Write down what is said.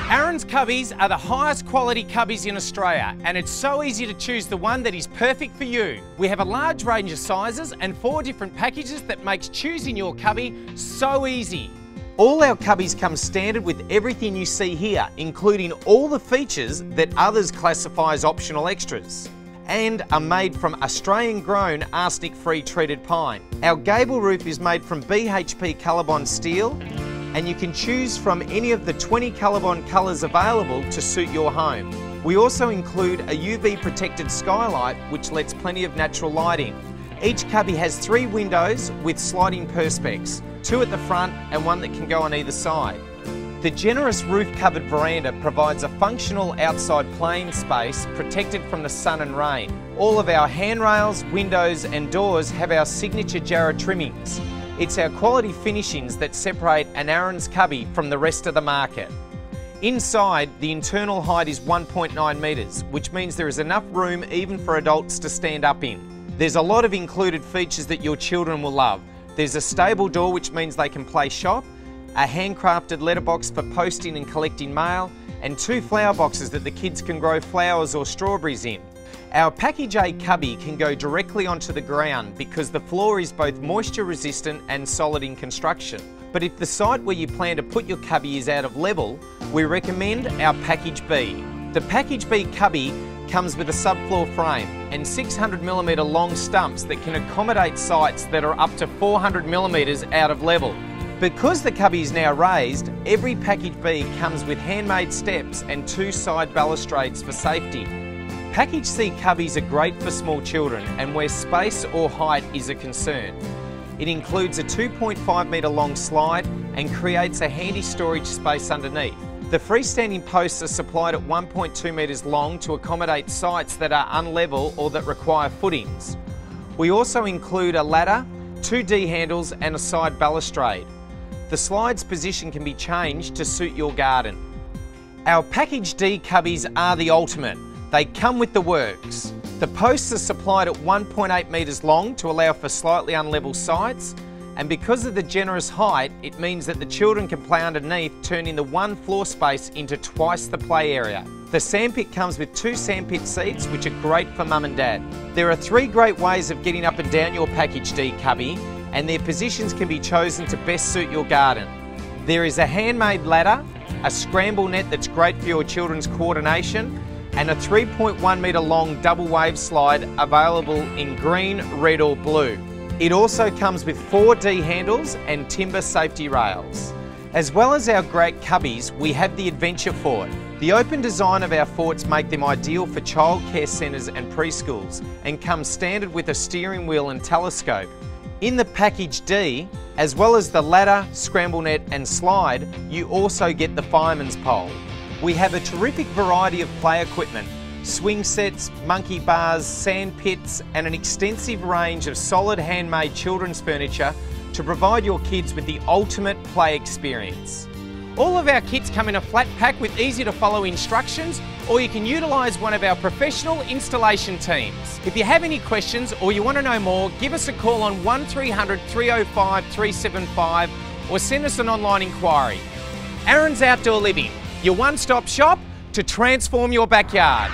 Aaron's Cubbies are the highest quality cubbies in Australia, and it's so easy to choose the one that is perfect for you. We have a large range of sizes and 4 different packages that makes choosing your cubby so easy. All our cubbies come standard with everything you see here, including all the features that others classify as optional extras, and are made from Australian-grown arsenic-free treated pine. Our gable roof is made from BHP Colorbond steel, and you can choose from any of the 20 Colorbond colours available to suit your home. We also include a UV protected skylight which lets plenty of natural light in. Each cubby has 3 windows with sliding perspex, 2 at the front and 1 that can go on either side. The generous roof covered veranda provides a functional outside playing space protected from the sun and rain. All of our handrails, windows and doors have our signature Jarrah trimmings. It's our quality finishings that separate an Aaron's cubby from the rest of the market. Inside, the internal height is 1.9 metres, which means there is enough room even for adults to stand up in. There's a lot of included features that your children will love. There's a stable door which means they can play shop, a handcrafted letterbox for posting and collecting mail, and 2 flower boxes that the kids can grow flowers or strawberries in. Our Package A cubby can go directly onto the ground because the floor is both moisture resistant and solid in construction. But if the site where you plan to put your cubby is out of level, we recommend our Package B. The Package B cubby comes with a subfloor frame and 600mm long stumps that can accommodate sites that are up to 400mm out of level. Because the cubby is now raised, every Package B comes with handmade steps and 2 side balustrades for safety. Package C cubbies are great for small children and where space or height is a concern. It includes a 2.5 metre long slide and creates a handy storage space underneath. The freestanding posts are supplied at 1.2 metres long to accommodate sites that are unlevel or that require footings. We also include a ladder, 2 D handles and a side balustrade. The slide's position can be changed to suit your garden. Our Package D cubbies are the ultimate. They come with the works. The posts are supplied at 1.8 metres long to allow for slightly unlevel sides, and because of the generous height, it means that the children can play underneath, turning the 1 floor space into twice the play area. The sandpit comes with 2 sandpit seats, which are great for mum and dad. There are 3 great ways of getting up and down your Package D cubby, and their positions can be chosen to best suit your garden. There is a handmade ladder, a scramble net that's great for your children's coordination, and a 3.1 metre long double wave slide available in green, red or blue. It also comes with 4 D handles and timber safety rails. As well as our great cubbies, we have the Adventure Fort. The open design of our forts make them ideal for childcare centres and preschools and come standard with a steering wheel and telescope. In the Package D, as well as the ladder, scramble net and slide, you also get the fireman's pole. We have a terrific variety of play equipment, swing sets, monkey bars, sand pits and an extensive range of solid handmade children's furniture to provide your kids with the ultimate play experience. All of our kits come in a flat pack with easy to follow instructions, or you can utilise one of our professional installation teams. If you have any questions or you want to know more, give us a call on 1300 305 375 or send us an online inquiry. Aaron's Outdoor Living, your one-stop shop to transform your backyard.